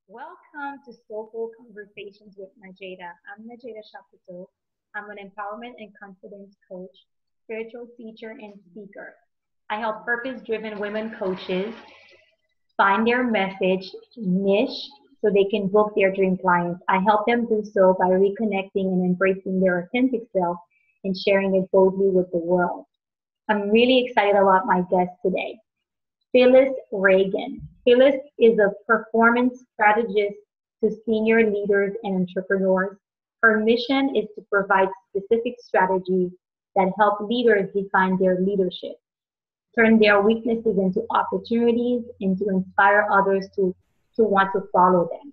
Welcome to Soulful Conversations with Nadjejda. I'm Nadjejda Chapoteau. I'm an empowerment and confidence coach, spiritual teacher, and speaker. I help purpose driven women coaches find their message niche so they can book their dream clients. I help them do so by reconnecting and embracing their authentic self and sharing it boldly with the world. I'm really excited about my guest today. Phyllis Reagin. Phyllis is a performance strategist to senior leaders and entrepreneurs. Her mission is to provide specific strategies that help leaders define their leadership, turn their weaknesses into opportunities, and to inspire others to want to follow them.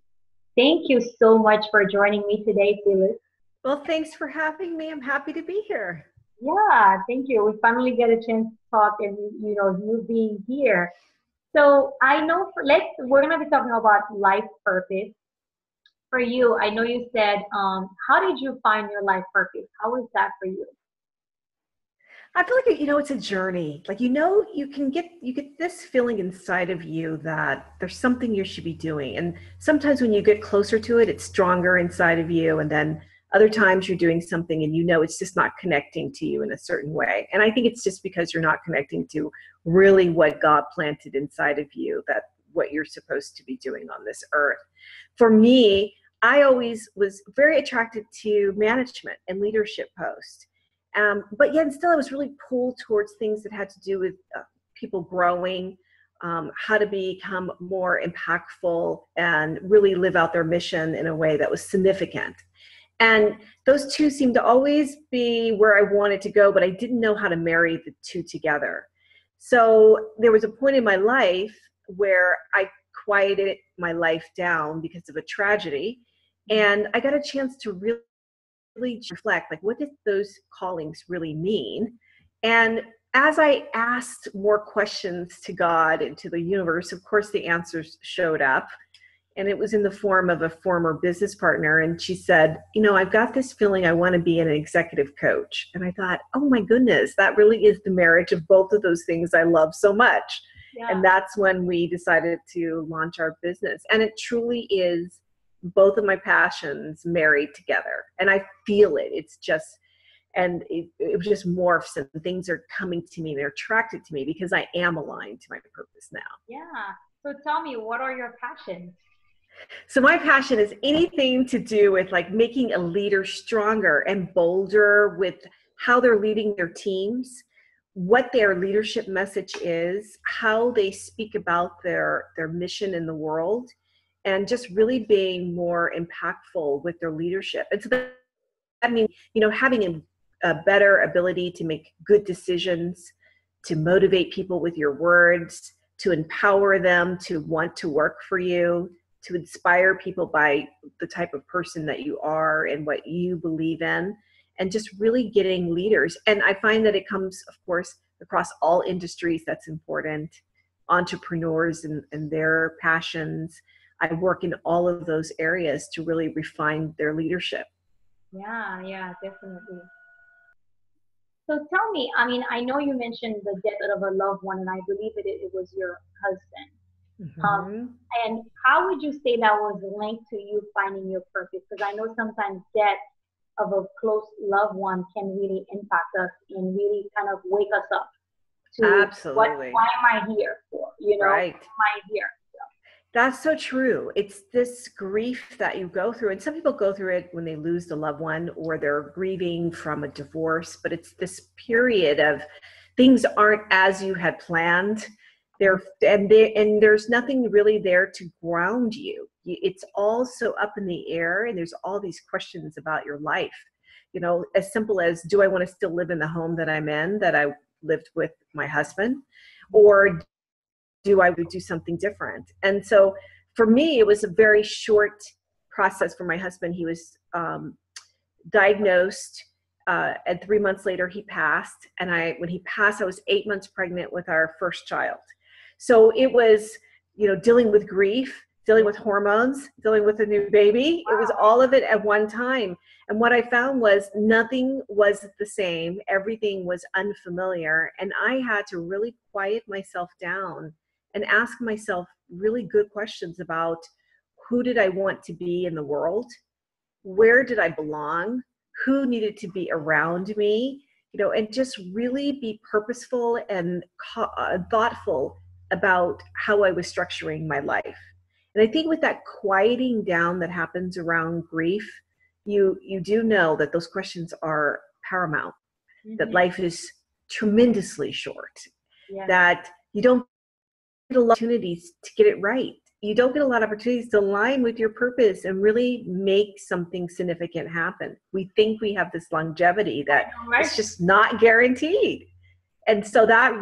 Thank you so much for joining me today, Phyllis. Well, thanks for having me. I'm happy to be here. Yeah, thank you. We finally get a chance to talk and you being here. So I know we're gonna be talking about life purpose. For you, I know you said, how did you find your life purpose? How was that for you? I feel like it's a journey. You get this feeling inside of you that there's something you should be doing. And sometimes when you get closer to it, it's stronger inside of you. And then other times you're doing something and it's just not connecting to you in a certain way. And I think it's just because you're not connecting to really what God planted inside of you, that what you're supposed to be doing on this earth. For me, I always was very attracted to management and leadership posts. But yet still I was really pulled towards things that had to do with people growing, how to become more impactful and really live out their mission in a way that was significant. And those two seemed to always be where I wanted to go, but I didn't know how to marry the two together. So there was a point in my life where I quieted my life down because of a tragedy. And I got a chance to really reflect, like, what did those callings really mean? And as I asked more questions to God and to the universe, of course, the answers showed up. And it was in the form of a former business partner. And she said, I've got this feeling I want to be an executive coach. And I thought, oh my goodness, that really is the marriage of both of those things I love so much. Yeah. And that's when we decided to launch our business. And it truly is both of my passions married together. And I feel it. It's just, and it just morphs and things are coming to me. They're attracted to me because I am aligned to my purpose now. Yeah. So tell me, what are your passions? So my passion is anything to do with like making a leader stronger and bolder with how they're leading their teams, what their leadership message is, how they speak about their mission in the world, and just really being more impactful with their leadership. And so that means, having a better ability to make good decisions, to motivate people with your words, to empower them to want to work for you, to inspire people by the type of person that you are and what you believe in, and just really getting leaders. And I find that it comes, of course, across all industries. That's important. Entrepreneurs and their passions. I work in all of those areas to really refine their leadership. Yeah, definitely. So tell me, I know you mentioned the death of a loved one, and I believe it was your husband. And how would you say that was linked to you finding your purpose? Because I know sometimes death of a close loved one can really impact us and really kind of wake us up to Absolutely. Why am I here for? Right. Why am I here? That's so true. It's this grief that you go through. And some people go through it when they lose a loved one or they're grieving from a divorce. But it's this period of things aren't as you had planned. And there's nothing really there to ground you. It's all so up in the air. And there's all these questions about your life. As simple as, do I want to still live in the home that I'm in, that I lived with my husband? Or do I do something different? And so for me, it was a very short process for my husband. He was diagnosed, and 3 months later he passed. And when he passed, I was 8 months pregnant with our first child. So it was, dealing with grief, dealing with hormones, dealing with a new baby. It was all of it at one time. And what I found was nothing was the same. Everything was unfamiliar. And I had to really quiet myself down and ask myself really good questions about who did I want to be in the world? Where did I belong? Who needed to be around me? And just really be purposeful and thoughtful about how I was structuring my life. And I think with that quieting down that happens around grief, you do know that those questions are paramount, that life is tremendously short, that you don't get a lot of opportunities to get it right. You don't get a lot of opportunities to align with your purpose and really make something significant happen. We think we have this longevity that it's just not guaranteed. And so that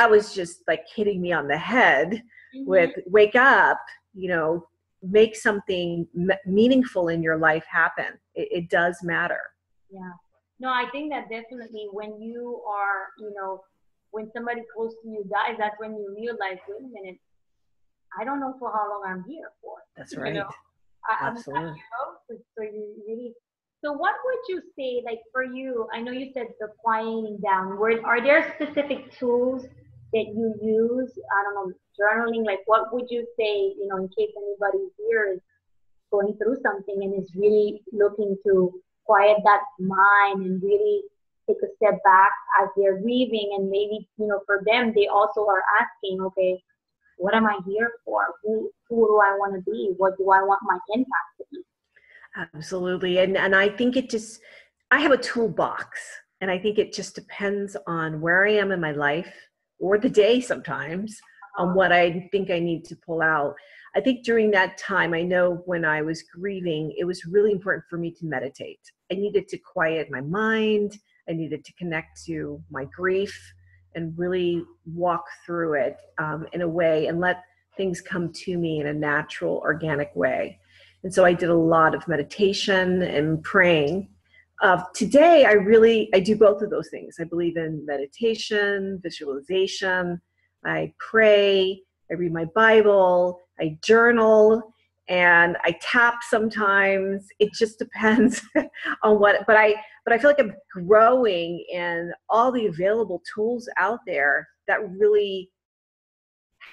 was just like hitting me on the head with wake up, make something meaningful in your life happen. It does matter. Yeah. No, I think that definitely when you are, when somebody close to you dies, that's when you realize, wait a minute, I don't know for how long I'm here for. That's right. Absolutely. So you really. So what would you say, like for you? I know you said the quieting down. Are there specific tools that you use? I don't know, journaling. Like, what would you say? In case anybody here is going through something and is really looking to quiet that mind and really take a step back as they're grieving, and maybe for them they also are asking, okay, what am I here for? Who do I want to be? What do I want my impact to be? Absolutely. And I think I have a toolbox, and I think it just depends on where I am in my life or the day sometimes on what I think I need to pull out. I think during that time, I know when I was grieving, it was really important for me to meditate. I needed to quiet my mind. I needed to connect to my grief and really walk through it in a way and let things come to me in a natural, organic way. And so I did a lot of meditation and praying. Today, I do both of those things. I believe in meditation, visualization. I pray, I read my Bible, I journal, and I tap sometimes. It just depends on but I feel like I'm growing in all the available tools out there that really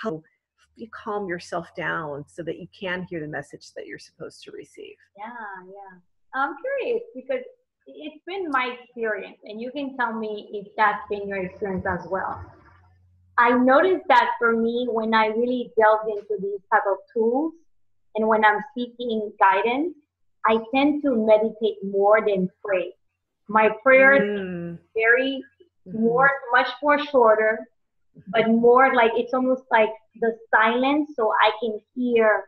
help you calm yourself down so that you can hear the message that you're supposed to receive. Yeah. I'm curious because it's been my experience, and you can tell me if that's been your experience as well. I noticed that for me, when I really delved into these type of tools and when I'm seeking guidance, I tend to meditate more than pray. My prayers much more shorter, but more like it's almost like the silence, so I can hear.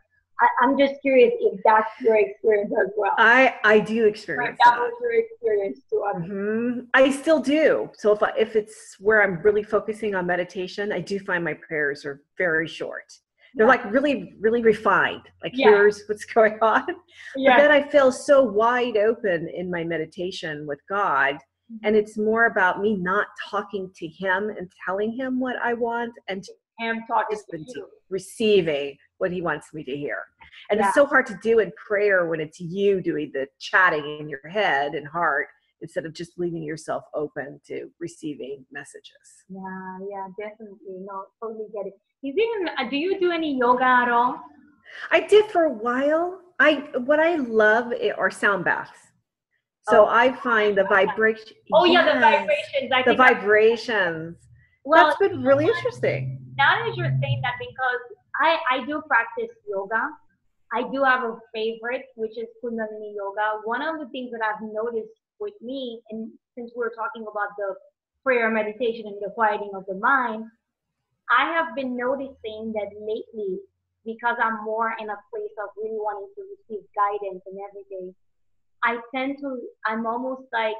I'm just curious if that's your experience as well. I do experience that. That was your experience too. I still do. So if it's where I'm really focusing on meditation, I do find my prayers are very short. They're like really, really refined. Like here's what's going on. But then I feel so wide open in my meditation with God. And it's more about me not talking to him and telling him what I want and him talking to you. Receiving what he wants me to hear. And it's so hard to do in prayer when it's you doing the chatting in your head and heart instead of just leaving yourself open to receiving messages. Yeah, definitely. No, totally get it. Do you do any yoga at all? I did for a while. What I love are sound baths. So I find the vibration. The vibrations. The vibrations. Well, that's been really interesting. Now that you're saying that, because I do practice yoga. I do have a favorite, which is Kundalini Yoga. One of the things that I've noticed with me, and since we're talking about the prayer, meditation, and the quieting of the mind, I have been noticing that lately, because I'm more in a place of really wanting to receive guidance and everything, I'm almost like,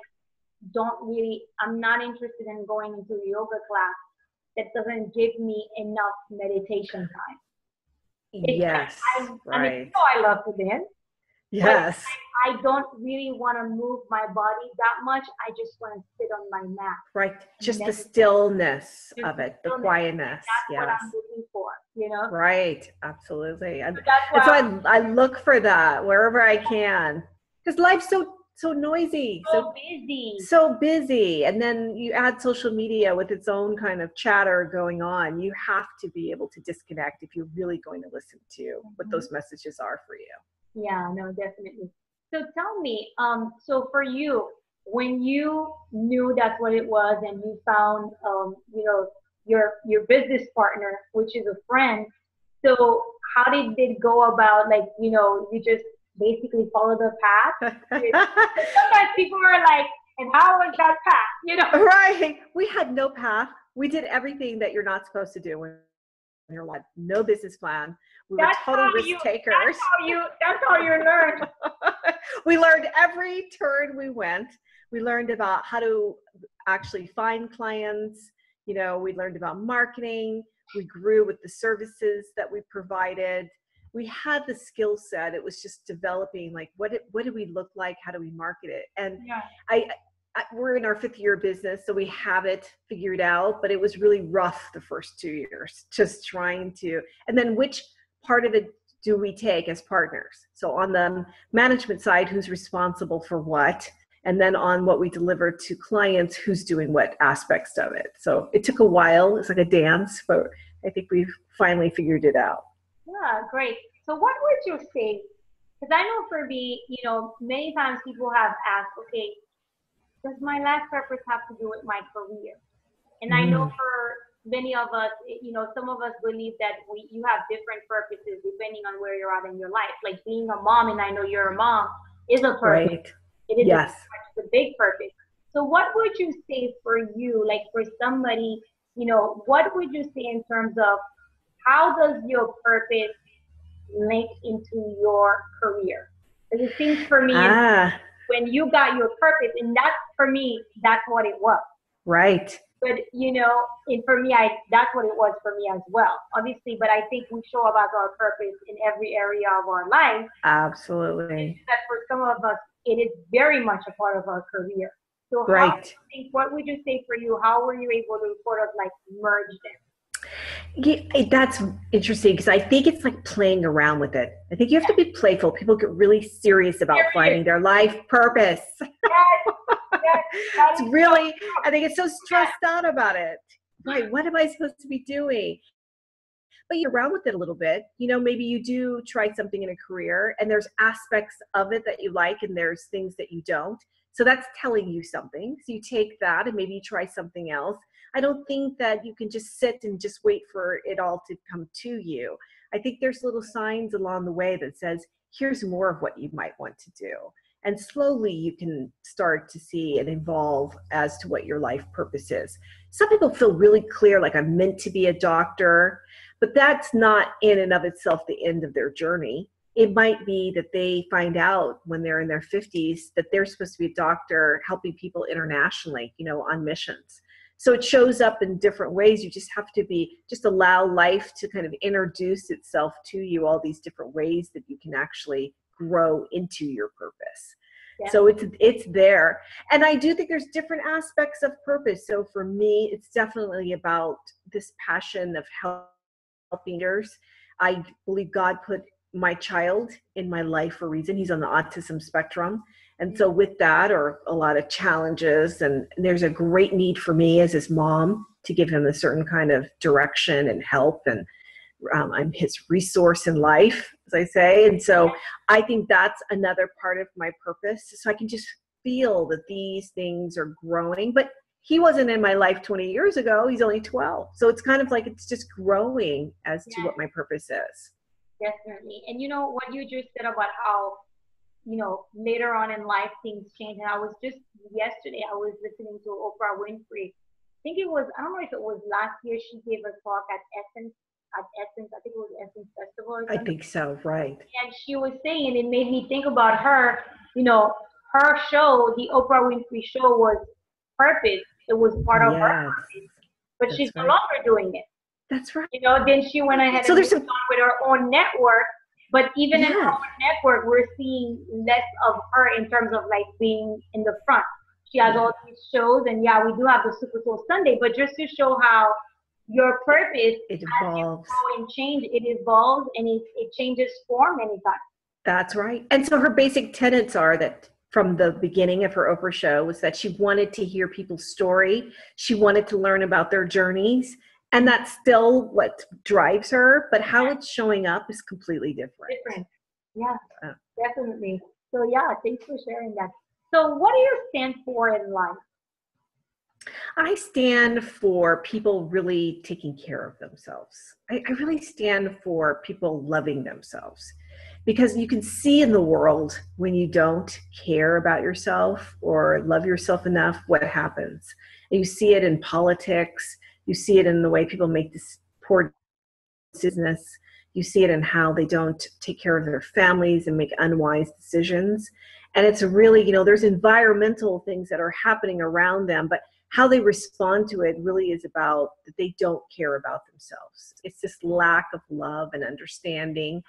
I'm not interested in going into a yoga class that doesn't give me enough meditation time. Yes, right. I love to dance. Yes. I don't really want to move my body that much. I just want to sit on my mat. Right. Just the stillness of it, the quietness. That's what I'm looking for, Right. Absolutely. And so I look for that wherever I can. Because life's so so noisy, So busy. so busy. And then you add social media with its own kind of chatter going on. You have to be able to disconnect if you're really going to listen to what those messages are for you. Yeah, no, definitely. So tell me, so for you, when you knew that's what it was and you found, your business partner, which is a friend, so how did it go about, like, you just basically follow the path? Sometimes people are like, and how was that path, Right. We had no path. We did everything that you're not supposed to do when you're like, no business plan. We were total risk takers. That's how you learn. We learned every turn we went. We learned about how to actually find clients. We learned about marketing. We grew with the services that we provided. We had the skill set. It was just developing, like, what do we look like? How do we market it? And Yeah. we're in our 5th year of business, so we have it figured out, but it was really rough the first 2 years, just trying to, and then which part of it do we take as partners? So on the management side, who's responsible for what? And then on what we deliver to clients, who's doing what aspects of it. So it took a while. It's like a dance, but I think we've finally figured it out. Yeah, great. So what would you say? Because I know for me, many times people have asked, okay, does my life purpose have to do with my career? And I know for many of us, some of us believe that you have different purposes depending on where you're at in your life. Like being a mom, and I know you're a mom, is a purpose. Right. It is yes. a big purpose. So what would you say for you, like for somebody, what would you say in terms of how does your purpose link into your career? Because it seems for me, when you got your purpose, and that's for me, that's what it was. Right. But and for me, that's what it was for me as well, obviously. But I think we show about our purpose in every area of our life. Absolutely. That for some of us, it is very much a part of our career. So what would you say for you? How were you able to sort of like merge them? Yeah, that's interesting because I think it's like playing around with it. I think you have to be playful. People get really serious about finding their life purpose. It's really, I think it's so stressed out about it. Right. What am I supposed to be doing? But you're around with it a little bit. Maybe you do try something in a career and there's aspects of it that you like and there's things that you don't. So that's telling you something. So you take that and maybe you try something else. I don't think that you can just sit and just wait for it all to come to you. I think there's little signs along the way that says, here's more of what you might want to do. And slowly you can start to see and evolve as to what your life purpose is. Some people feel really clear, like I'm meant to be a doctor, but that's not in and of itself the end of their journey. It might be that they find out when they're in their 50s that they're supposed to be a doctor helping people internationally, on missions. So it shows up in different ways. You just have to just allow life to kind of introduce itself to you, all these different ways that you can actually grow into your purpose. Yeah. So it's there. And I do think there's different aspects of purpose. So for me, it's definitely about this passion of helping others. I believe God put my child in my life for a reason. He's on the autism spectrum. And so with that are a lot of challenges, and there's a great need for me as his mom to give him a certain kind of direction and help. And I'm his resource in life, as I say. And so I think that's another part of my purpose. So I can just feel that these things are growing, but he wasn't in my life 20 years ago. He's only 12. So it's kind of like, it's just growing as to what my purpose is. Definitely. And what you just said about how, later on in life, things change. And I was just yesterday, I was listening to Oprah Winfrey. I don't know if it was last year, she gave a talk at Essence, I think it was Essence Festival or something. I think so, right. And she was saying, and it made me think about her, her show, the Oprah Winfrey Show, was purpose. It was part of her purpose. But she's no longer doing it. That's right. Then she went ahead and moved on with her own network. But even in her own network, we're seeing less of her in terms of like being in the front. She has all these shows, and we do have the Super Soul Sunday, but just to show how your purpose, it evolves. As you grow and change, it evolves and it changes form anytime. That's right. And so her basic tenets are that from the beginning of her Oprah show was that she wanted to hear people's story. She wanted to learn about their journeys. And that's still what drives her, but how it's showing up is completely different. Yeah, definitely. So yeah, thanks for sharing that. So what do you stand for in life? I stand for people really taking care of themselves. I really stand for people loving themselves, because you can see in the world when you don't care about yourself or love yourself enough, what happens. And you see it in politics. You see it in the way people make this poor business. You see it in how they don't take care of their families and make unwise decisions. And it's really, there's environmental things that are happening around them, but how they respond to it really is about that they don't care about themselves. It's this lack of love and understanding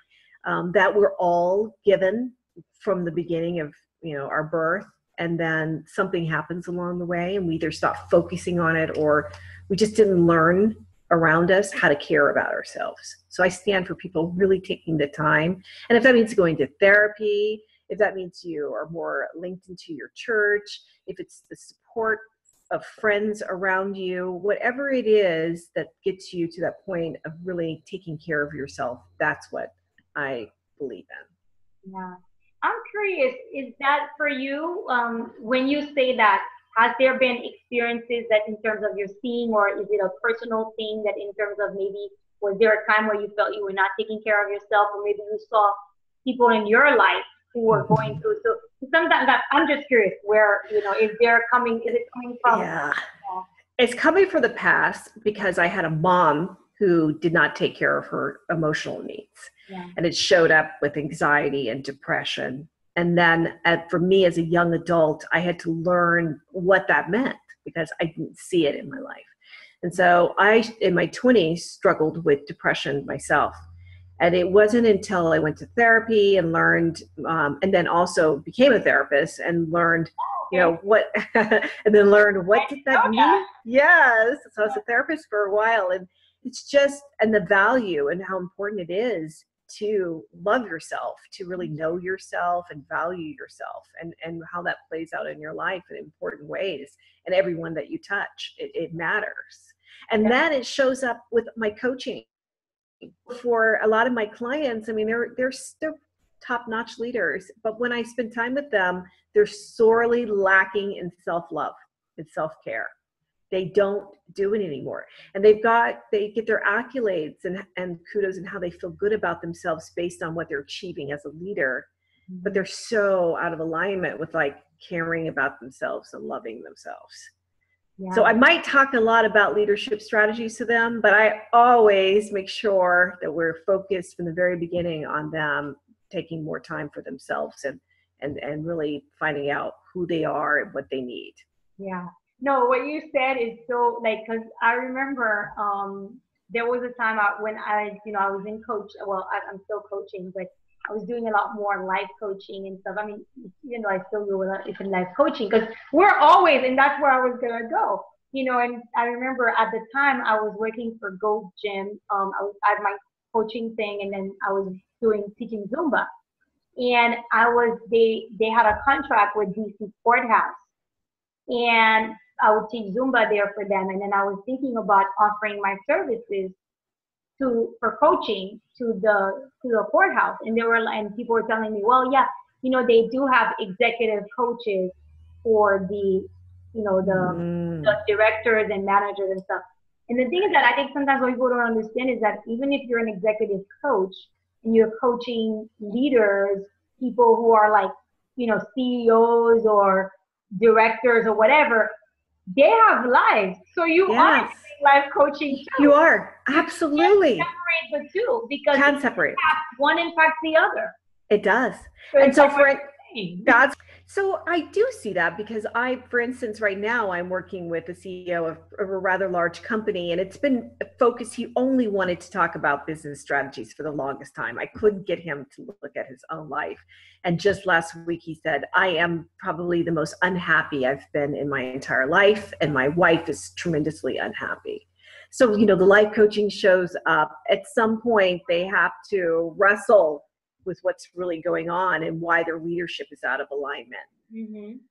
that we're all given from the beginning of, our birth. And then something happens along the way and we either stop focusing on it or we just didn't learn around us how to care about ourselves. So I stand for people really taking the time. And if that means going to therapy, if that means you are more linked into your church, if it's the support of friends around you, whatever it is that gets you to that point of really taking care of yourself, that's what I believe in. Yeah. I'm curious, is that for you, when you say that, has there been experiences that in terms of your seeing, or is it a personal thing that in terms of maybe, was there a time where you felt you were not taking care of yourself, or maybe you saw people in your life who were going through? So sometimes I'm just curious where, is it coming from? Yeah. It's coming from the past because I had a mom who did not take care of her emotional needs. Yeah. And it showed up with anxiety and depression. And then for me as a young adult, I had to learn what that meant because I didn't see it in my life. And so I, in my 20s, struggled with depression myself. And it wasn't until I went to therapy and learned, and then also became a therapist and learned, what, and then learned what did that mean? Yes. So I was a therapist for a while, and it's just, and the value and how important it is to love yourself, to really know yourself and value yourself, and how that plays out in your life in important ways. And everyone that you touch, it matters. And then it shows up with my coaching. For a lot of my clients, I mean, they're top-notch leaders, but when I spend time with them, they're sorely lacking in self-love and self-care. They don't do it anymore. And they get their accolades and kudos and how they feel good about themselves based on what they're achieving as a leader. But they're so out of alignment with like caring about themselves and loving themselves. Yeah. So I might talk a lot about leadership strategies to them, but I always make sure that we're focused from the very beginning on them taking more time for themselves and really finding out who they are and what they need. Yeah. No, what you said is so, because I remember there was a time when I was in coach. Well, I'm still coaching, but I was doing a lot more life coaching and stuff. I mean, I still do a lot in life coaching because we're always, and that's where I was gonna go. And I remember at the time I was working for Gold Gym. I had my coaching thing, and then I was teaching Zumba, and they had a contract with DC Courthouse, and I would teach Zumba there for them. And then I was thinking about offering my services for coaching to the courthouse. And people were telling me, well, yeah, they do have executive coaches for the directors and managers and stuff. And the thing is that I think sometimes what people don't understand is that even if you're an executive coach and you're coaching leaders, people who are like, CEOs or directors or whatever, they have lives. So you are doing life coaching too. You are. Absolutely. You can't separate the two because Can't separate. One impacts the other. It does. So and so so I do see that because for instance, right now I'm working with the CEO of a rather large company, and it's been focused. He only wanted to talk about business strategies for the longest time. I couldn't get him to look at his own life. And just last week he said, I am probably the most unhappy I've been in my entire life, and my wife is tremendously unhappy. So, the life coaching shows up. At some point they have to wrestle with what's really going on and why their leadership is out of alignment.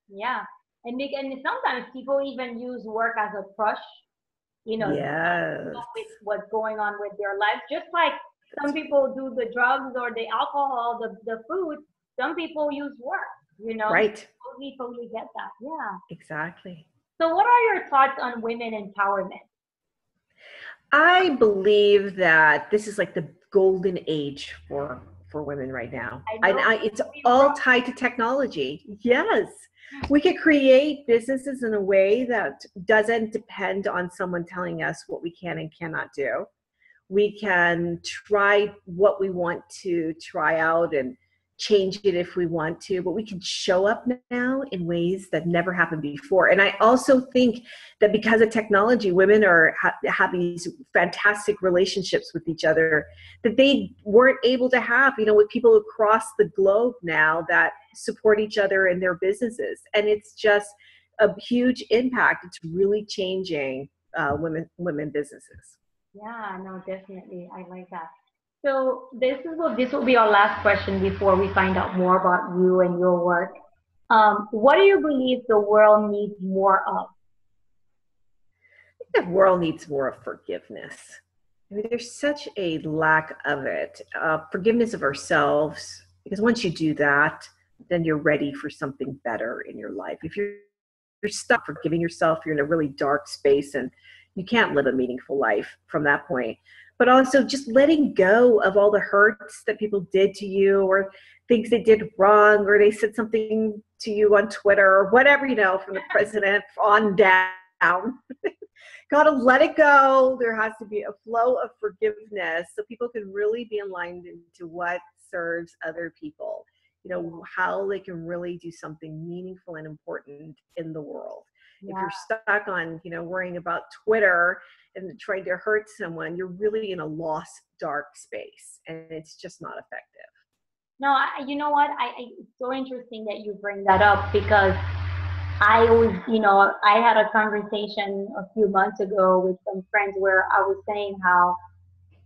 Yeah. And sometimes people even use work as a crush, Yes. with what's going on with their lives. Just like some people do the drugs or the alcohol, the food, some people use work. Right. Totally get that. Yeah. Exactly. So what are your thoughts on women empowerment? I believe that this is like the golden age for women right now. It's all tied to technology. Yes. We could create businesses in a way that doesn't depend on someone telling us what we can and cannot do. We can try what we want to try out and change it if we want to, but we can show up now in ways that never happened before. And I also think that because of technology, women are have these fantastic relationships with each other that they weren't able to have, with people across the globe now that support each other in their businesses. And it's just a huge impact. It's really changing women businesses. Yeah, no, definitely. I like that. So this will be our last question before we find out more about you and your work. What do you believe the world needs more of? The world needs more of forgiveness. I mean, there's such a lack of it. Forgiveness of ourselves, because once you do that, then you're ready for something better in your life. If you're stuck forgiving yourself, you're in a really dark space and you can't live a meaningful life from that point. But also just letting go of all the hurts that people did to you or things they did wrong or they said something to you on Twitter or whatever, from the president on down. Got to let it go. There has to be a flow of forgiveness so people can really be aligned into what serves other people, how they can really do something meaningful and important in the world. Yeah. If you're stuck on, worrying about Twitter and trying to hurt someone, you're really in a lost, dark space, and it's just not effective. No, you know what? It's so interesting that you bring that up because I always, I had a conversation a few months ago with some friends where I was saying how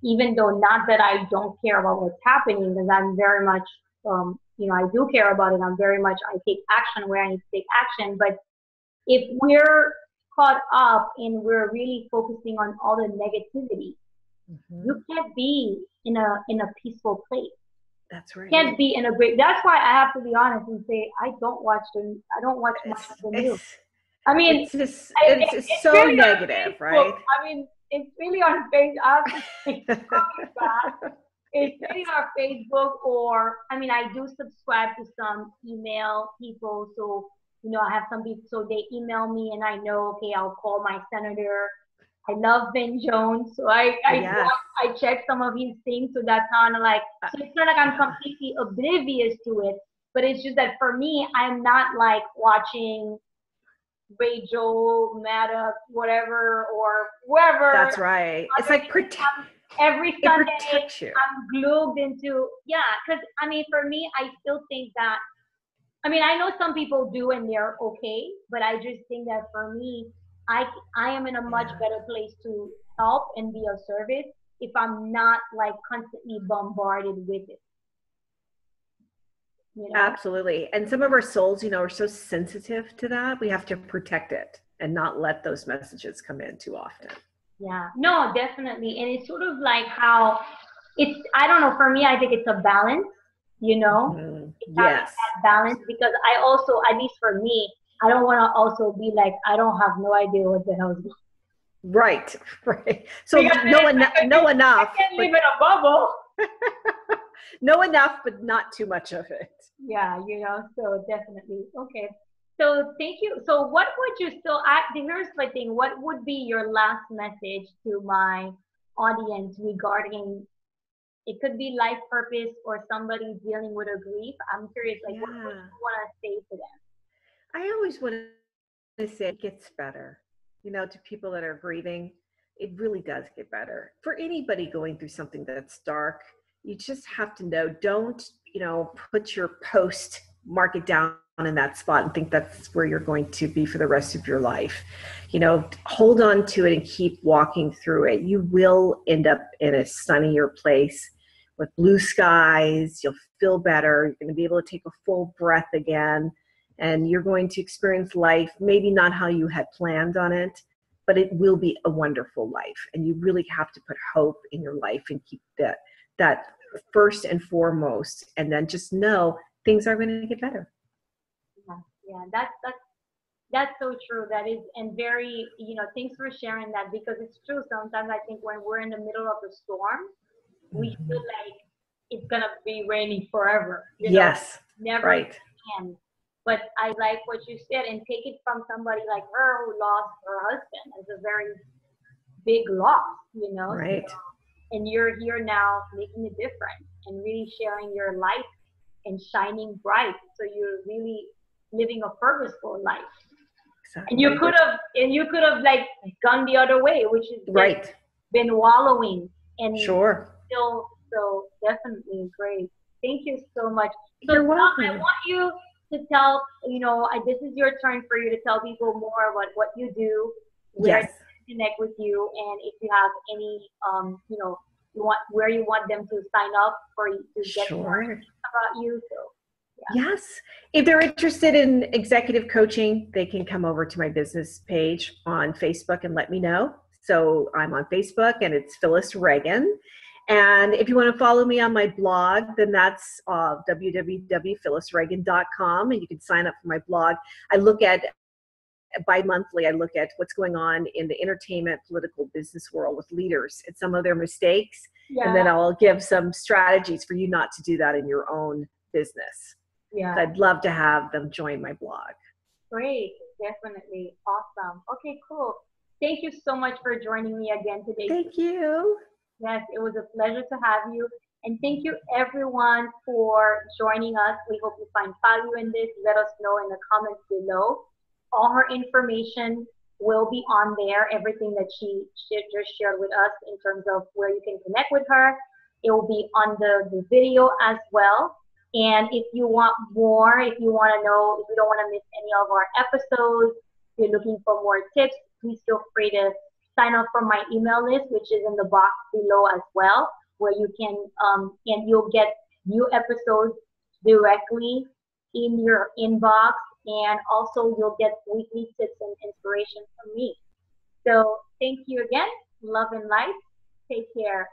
even though not that I don't care about what's happening, because I'm very much, I do care about it. I take action where I need to take action. But if we're caught up and we're really focusing on all the negativity, you can't be in a peaceful place. That's right. Can't be in a great. That's why I have to be honest and say I don't watch much of the news. I mean, it's so really negative, right? I mean, it's really on Facebook. It's really on Facebook, or I do subscribe to some email people, so I have some people, so they email me, and I know, okay, I'll call my senator. I love Ben Jones, so I check some of his things, so that's kind of like, so it's not like I'm completely oblivious to it, but it's just that for me, I'm not like watching Ray Joel, Maddox, whatever, or whoever. That's right. It's like every Sunday, I'm glued into, because for me, I still think that, I know some people do and they're okay, but I just think that for me, I am in a much better place to help and be of service if I'm not like constantly bombarded with it. Absolutely. And some of our souls, are so sensitive to that. We have to protect it and not let those messages come in too often. Yeah, no, definitely. And it's sort of like how I don't know, for me, I think it's a balance, Yes. That balance, because I also, at least for me, I don't want to also be like, I don't have no idea what the hell is going on. Right. So know enough. I can't live in a bubble. Know enough, but not too much of it. Yeah, so definitely. Okay. So thank you. So what would you here's my thing. What would be your last message to my audience regarding, it could be life purpose or somebody dealing with a grief? I'm curious, what would you want to say to them? I always want to say it gets better. To people that are grieving, it really does get better. For anybody going through something that's dark, you just have to know, don't, put your post, mark it down in that spot and think that's where you're going to be for the rest of your life. Hold on to it and keep walking through it. You will end up in a sunnier place with blue skies. You'll feel better. You're going to be able to take a full breath again. And you're going to experience life, maybe not how you had planned on it, but it will be a wonderful life. And you really have to put hope in your life and keep that first and foremost. And then just know things are going to get better. Yeah, that's so true. That is, and very, thanks for sharing that, because it's true. Sometimes I think when we're in the middle of a storm, we feel like it's going to be raining forever. Yes, never right. end. But I like what you said, and take it from somebody like her who lost her husband as a very big loss, Right. So, and you're here now making a difference and really sharing your light and shining bright. So you're really living a purposeful life. Exactly. And you could have like gone the other way, which is right. Been wallowing and sure. Still, so definitely great. Thank you so much. So You're welcome. I want you to tell, this is your turn for you to tell people more about what you do, where Yes. to connect with you, and if you have any, where you want them to sign up for you to get more about you. So. Yeah. Yes. If they're interested in executive coaching, they can come over to my business page on Facebook and let me know. So I'm on Facebook and it's Phyllis Reagin. And if you want to follow me on my blog, then that's www.phyllisreagin.com, and you can sign up for my blog. I look at bi-monthly, I look at what's going on in the entertainment, political, business world with leaders and some of their mistakes. Yeah. And then I'll give some strategies for you not to do that in your own business. Yeah. So I'd love to have them join my blog. Great. Definitely. Awesome. Okay, cool. Thank you so much for joining me again today. Thank you. Yes, it was a pleasure to have you. And thank you everyone for joining us. We hope you find value in this. Let us know in the comments below. All her information will be on there, everything that she just shared with us in terms of where you can connect with her. It will be on the video as well. And if you want more, if you want to know, if you don't want to miss any of our episodes, if you're looking for more tips, please feel free to sign up for my email list, which is in the box below as well, where you can, and you'll get new episodes directly in your inbox, and also you'll get weekly tips and inspiration from me. So thank you again. Love and light. Take care.